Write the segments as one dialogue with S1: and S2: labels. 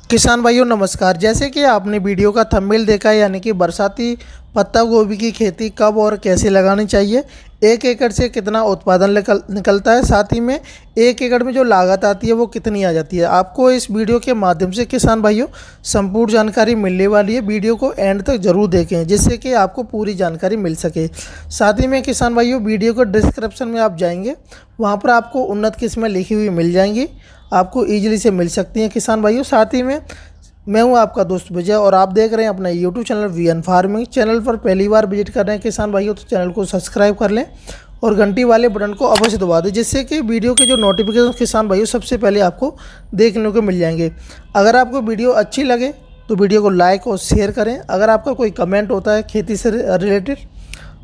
S1: किसान भाइयों नमस्कार। जैसे कि आपने वीडियो का थंबनेल देखा है, यानी कि बरसाती पत्ता गोभी की खेती कब और कैसे लगानी चाहिए, 1 एकड़ से कितना उत्पादन निकलता है, साथ ही में 1 एकड़ में जो लागत आती है वो कितनी आ जाती है। आपको इस वीडियो के माध्यम से किसान भाइयों संपूर्ण जानकारी मिलने वाली है। वीडियो को एंड तक जरूर देखें जिससे कि आपको पूरी जानकारी मिल सके। साथ ही में किसान भाइयों वीडियो को डिस्क्रिप्शन में आप जाएंगे, वहाँ पर आपको उन्नत किस्में लिखी हुई मिल जाएंगी, आपको ईजिली से मिल सकती हैं किसान भाइयों। साथ ही में मैं हूं आपका दोस्त विजय और आप देख रहे हैं अपना YouTube channel VN farming. Channel पर पहली बार विजिट कर रहे हैं किसान भाइयों तो चैनल को सब्सक्राइब कर लें और घंटी वाले बटन को अवश्य दबा दें, जिससे कि वीडियो के जो नोटिफिकेशन किसान भाइयों सबसे पहले आपको देखने को मिल जाएंगे। अगर आपको वीडियो अच्छी लगे तो वीडियो को लाइक और शेयर करें। अगर आपका कोई कमेंट होता है खेती से रिलेटेड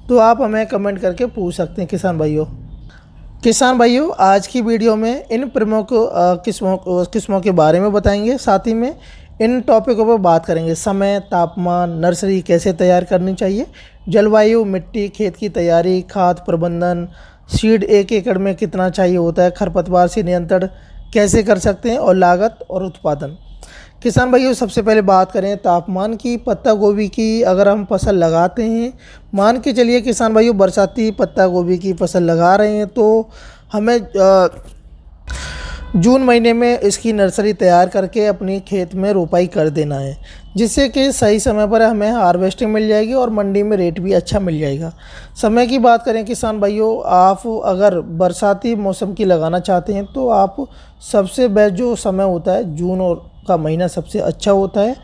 S1: तो आप हमें कमेंट करके पूछ सकते हैं किसान भाइयों आज की वीडियो में इन प्रमुख किस्मों के बारे में बताएंगे। साथ ही में इन टॉपिकों पर बात करेंगे। समय, तापमान, नर्सरी कैसे तैयार करनी चाहिए, जलवायु, मिट्टी, खेत की तैयारी, खाद प्रबंधन, सीड 1 एकड़ में कितना चाहिए होता है, खरपतवार से नियंत्रण कैसे कर सकते हैं और लागत और उत्पादन। किसान भाइयों सबसे पहले बात करें तापमान की। पत्ता गोभी की अगर हम फसल लगाते हैं, मान के चलिए किसान भाइयों बरसाती पत्ता गोभी की फसल लगा रहे हैं, तो हमें जून महीने में इसकी नर्सरी तैयार करके अपनी खेत में रोपाई कर देना है, जिससे कि सही समय पर हमें हार्वेस्टिंग मिल जाएगी और मंडी में रेट भी अच्छा मिल जाएगा। समय की बात करें किसान भाइयों, आप अगर बरसाती मौसम की लगाना चाहते हैं तो आप सबसे बेस्ट जो समय होता है जून और का महीना सबसे अच्छा होता है।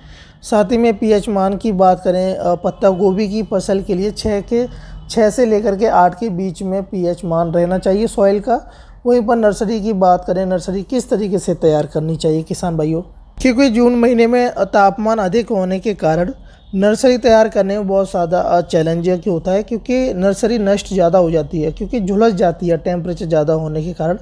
S1: साथ ही में पीएच मान की बात करें पत्ता गोभी की फसल के लिए 6 से लेकर के 8 के बीच में पीएच मान रहना चाहिए सॉइल का। वहीं पर नर्सरी की बात करें, नर्सरी किस तरीके से तैयार करनी चाहिए किसान भाइयों, क्योंकि जून महीने में तापमान अधिक होने के कारण नर्सरी तैयार करने में बहुत ज़्यादा चैलेंजिंग होता है, क्योंकि नर्सरी नष्ट ज़्यादा हो जाती है, क्योंकि झुलस जाती है टेम्परेचर ज़्यादा होने के कारण।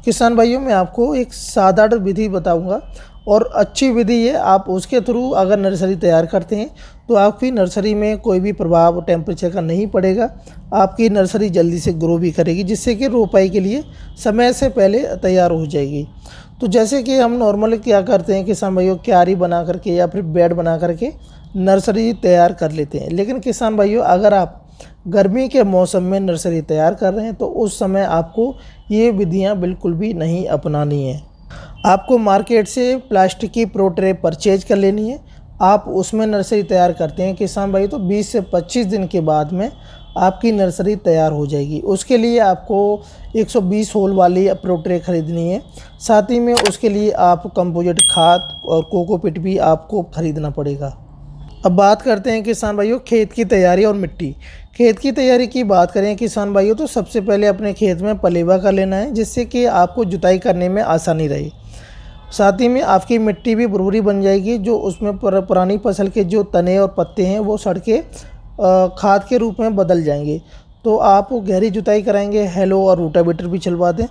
S1: किसान भाइयों मैं आपको एक साधारण विधि बताऊंगा और अच्छी विधि है, आप उसके थ्रू अगर नर्सरी तैयार करते हैं तो आपकी नर्सरी में कोई भी प्रभाव टेम्परेचर का नहीं पड़ेगा। आपकी नर्सरी जल्दी से ग्रो भी करेगी, जिससे कि रोपाई के लिए समय से पहले तैयार हो जाएगी। तो जैसे कि हम नॉर्मली क्या करते हैं किसान भाइयों, क्यारी बना करके या फिर बेड बना करके नर्सरी तैयार कर लेते हैं। लेकिन किसान भाइयों अगर आप गर्मी के मौसम में नर्सरी तैयार कर रहे हैं तो उस समय आपको ये विधियाँ बिल्कुल भी नहीं अपनानी है। आपको मार्केट से प्लास्टिक की प्रो ट्रे परचेज कर लेनी है। आप उसमें नर्सरी तैयार करते हैं किसान भाई तो 20 से 25 दिन के बाद में आपकी नर्सरी तैयार हो जाएगी। उसके लिए आपको 120 होल वाली प्रो ट्रे खरीदनी है। साथ ही में उसके लिए आप कंपोजिट खाद और कोकोपीट भी आपको खरीदना पड़ेगा। अब बात करते हैं किसान भाइयों खेत की तैयारी और मिट्टी। खेत की तैयारी की बात करें किसान भाइयों तो सबसे पहले अपने खेत में पलेवा कर लेना है, जिससे कि आपको जुताई करने में आसानी रहे। साथ ही में आपकी मिट्टी भी भुरभुरी बन जाएगी, जो उसमें पुरानी फसल के जो तने और पत्ते हैं वो सड़ के खाद के रूप में बदल जाएंगे। तो आप गहरी जुताई कराएंगे, हेलो और रूटावेटर भी चलवा दें।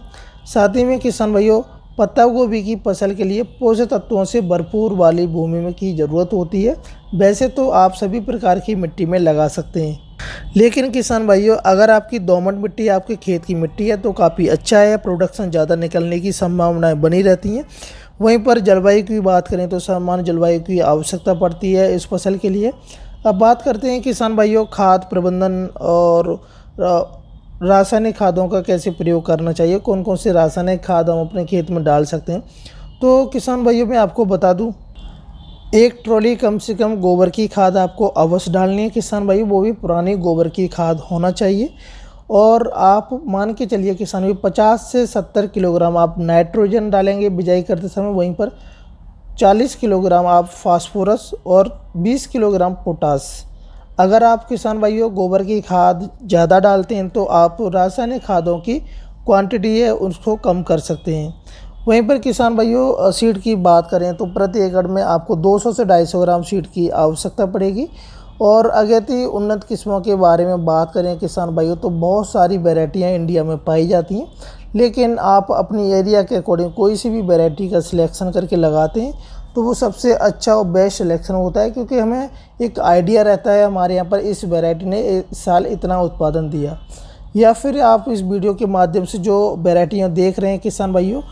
S1: साथ ही में किसान भाइयों पत्ता गोभी की फसल के लिए पोषक तत्वों से भरपूर वाली भूमि में की ज़रूरत होती है। वैसे तो आप सभी प्रकार की मिट्टी में लगा सकते हैं, लेकिन किसान भाइयों अगर आपकी दोमट मिट्टी आपके खेत की मिट्टी है तो काफ़ी अच्छा है, प्रोडक्शन ज़्यादा निकलने की संभावनाएं बनी रहती हैं। वहीं पर जलवायु की बात करें तो सामान्य जलवायु की आवश्यकता पड़ती है इस फसल के लिए। अब बात करते हैं किसान भाइयों खाद प्रबंधन और रासायनिक खादों का कैसे प्रयोग करना चाहिए, कौन कौन से रासायनिक खाद हम अपने खेत में डाल सकते हैं। तो किसान भाइयों मैं आपको बता दूं, 1 ट्रॉली कम से कम गोबर की खाद आपको अवश्य डालनी है किसान भाइयों, वो भी पुरानी गोबर की खाद होना चाहिए। और आप मान के चलिए किसान भाई 50 से 70 किलोग्राम आप नाइट्रोजन डालेंगे बिजाई करते समय, वहीं पर 40 किलोग्राम आप फास्फोरस और 20 किलोग्राम पोटास। अगर आप किसान भाइयों गोबर की खाद ज़्यादा डालते हैं तो आप रासायनिक खादों की क्वांटिटी है उसको कम कर सकते हैं। वहीं पर किसान भाइयों सीड की बात करें तो प्रति एकड़ में आपको 200 से 250 ग्राम सीड की आवश्यकता पड़ेगी। और अगेती उन्नत किस्मों के बारे में बात करें किसान भाइयों तो बहुत सारी वैरायटियाँ इंडिया में पाई जाती हैं, लेकिन आप अपनी एरिया के अकॉर्डिंग कोई सी भी वैरायटी का सिलेक्शन करके लगाते हैं तो वो सबसे अच्छा और बेस्ट सिलेक्शन होता है, क्योंकि हमें एक आइडिया रहता है हमारे यहाँ पर इस वैरायटी ने इस साल इतना उत्पादन दिया। या फिर आप इस वीडियो के माध्यम से जो वैरायटियाँ देख रहे हैं किसान भाइयों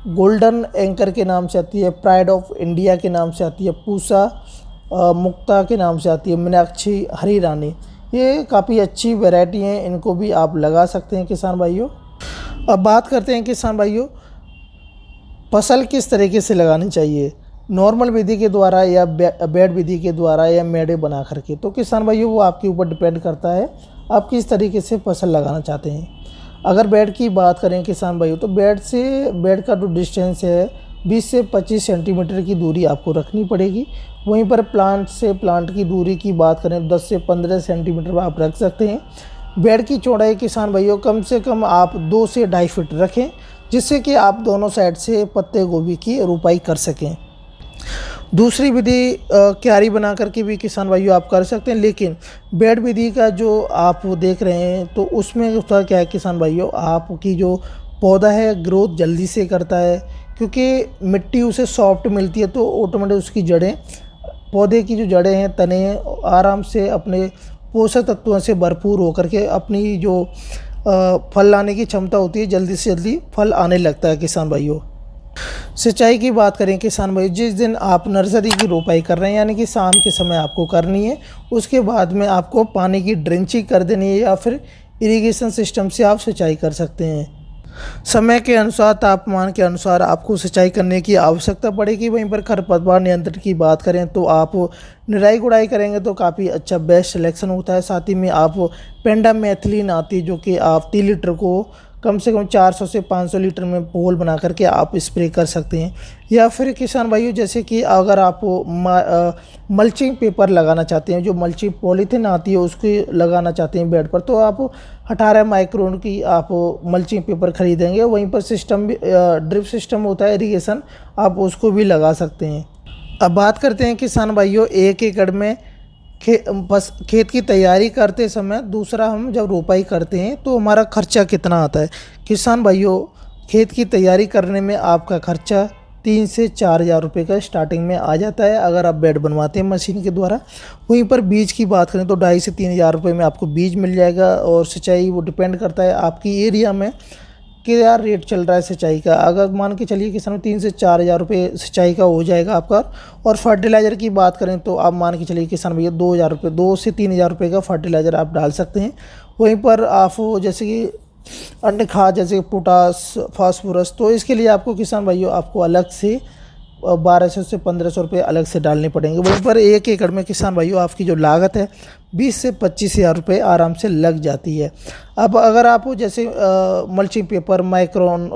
S1: गोल्डन एंकर के नाम से आती है, प्राइड ऑफ इंडिया के नाम से आती है, पूसा मुक्ता के नाम से आती है, मीनाक्षी हरी रानी। ये काफ़ी अच्छी वैरायटी हैं, इनको भी आप लगा सकते हैं किसान भाइयों। अब बात करते हैं किसान भाइयों, फसल किस तरीके से लगानी चाहिए, नॉर्मल विधि के द्वारा या बेड विधि के द्वारा या मेड़े बना करके। तो किसान भाइयों वो आपके ऊपर डिपेंड करता है आप किस तरीके से फसल लगाना चाहते हैं। अगर बेड की बात करें किसान भाइयों, तो बेड का जो डिस्टेंस है 20 से 25 सेंटीमीटर की दूरी आपको रखनी पड़ेगी। वहीं पर प्लांट से प्लांट की दूरी की बात करें 10 से 15 सेंटीमीटर आप रख सकते हैं। बेड की चौड़ाई किसान भाइयों कम से कम आप 2 से 2.5 फीट रखें, जिससे कि आप दोनों साइड से पत्ते गोभी की रोपाई कर सकें। दूसरी विधि क्यारी बना करके भी किसान भाइयों आप कर सकते हैं, लेकिन बेड विधि का जो आप देख रहे हैं तो उसमें उसका क्या है किसान भाइयों, आपकी जो पौधा है ग्रोथ जल्दी से करता है, क्योंकि मिट्टी उसे सॉफ्ट मिलती है, तो ऑटोमेटिक उसकी जड़ें, पौधे की जो जड़ें हैं, तने आराम से अपने पोषक तत्वों से भरपूर होकर के अपनी जो फल लाने की क्षमता होती है, जल्दी से जल्दी फल आने लगता है किसान भाइयों। सिंचाई की बात करें किसान भाई, जिस दिन आप नर्सरी की रोपाई कर रहे हैं यानी कि शाम के समय आपको करनी है, उसके बाद में आपको पानी की ड्रिंचिंग कर देनी है या फिर इरिगेशन सिस्टम से आप सिंचाई कर सकते हैं। समय के अनुसार, तापमान के अनुसार आपको सिंचाई करने की आवश्यकता पड़ेगी। वहीं पर खरपतवार नियंत्रण की बात करें तो आप निराई गुड़ाई करेंगे तो काफ़ी अच्छा बेस्ट सिलेक्शन होता है। साथ ही में आप पेंडामेथिलीन आती है, जो कि आप 3 लीटर को कम से कम 400 से 500 लीटर में पोल बना करके आप स्प्रे कर सकते हैं। या फिर किसान भाइयों जैसे कि अगर आप मल्चिंग पेपर लगाना चाहते हैं, जो मल्चिंग पॉलीथिन आती है उसको लगाना चाहते हैं बेड पर, तो आप 18 माइक्रोन की आप मल्चिंग पेपर खरीदेंगे। वहीं पर सिस्टम भी ड्रिप सिस्टम होता है इरीगेशन, आप उसको भी लगा सकते हैं। अब बात करते हैं किसान भाइयों 1 एकड़ में बस खेत की तैयारी करते समय, दूसरा हम जब रोपाई करते हैं तो हमारा खर्चा कितना आता है। किसान भाइयों खेत की तैयारी करने में आपका खर्चा 3 से 4 हज़ार रुपये का स्टार्टिंग में आ जाता है, अगर आप बेड बनवाते हैं मशीन के द्वारा। वहीं पर बीज की बात करें तो 2.5 से 3 हज़ार रुपये में आपको बीज मिल जाएगा। और सिंचाई वो डिपेंड करता है आपकी एरिया में क्या रेट चल रहा है सिंचाई का। अगर मान के चलिए किसान 3 से 4 हज़ार रुपये सिंचाई का हो जाएगा आपका। और फर्टिलाइज़र की बात करें तो आप मान के चलिए किसान भैया 2 हज़ार रुपये, 2 से 3 हज़ार रुपये का फर्टिलाइज़र आप डाल सकते हैं। वहीं पर आप जैसे कि अन्य खाद जैसे पोटास, फास्फोरस, तो इसके लिए आपको किसान भाइयों आपको अलग से 1200 से 1500 रुपये अलग से डालने पड़ेंगे। वहीं पर 1 एकड़ में किसान भाइयों आपकी जो लागत है 20 से 25 हज़ार रुपये आराम से लग जाती है। अब अगर आप जैसे mulching paper, micron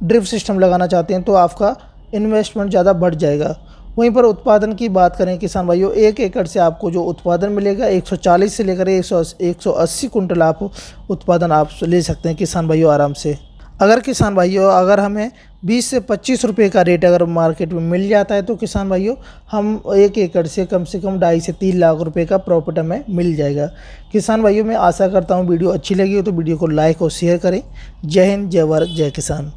S1: drip system लगाना चाहते हैं तो आपका इन्वेस्टमेंट ज़्यादा बढ़ जाएगा। वहीं पर उत्पादन की बात करें किसान भाइयों, 1 एकड़ से आपको जो उत्पादन मिलेगा 140 से लेकर 180 कुंटल आप उत्पादन आप ले सकते हैं किसान भाइयों आराम से। अगर किसान भाइयों अगर हमें 20 से 25 रुपये का रेट अगर मार्केट में मिल जाता है तो किसान भाइयों हम 1 एकड़ से कम 2.5 से 3 लाख रुपए का प्रॉफिट हमें मिल जाएगा। किसान भाइयों मैं आशा करता हूँ वीडियो अच्छी लगी हो तो वीडियो को लाइक और शेयर करें। जय हिंद, जय भारत, जय किसान।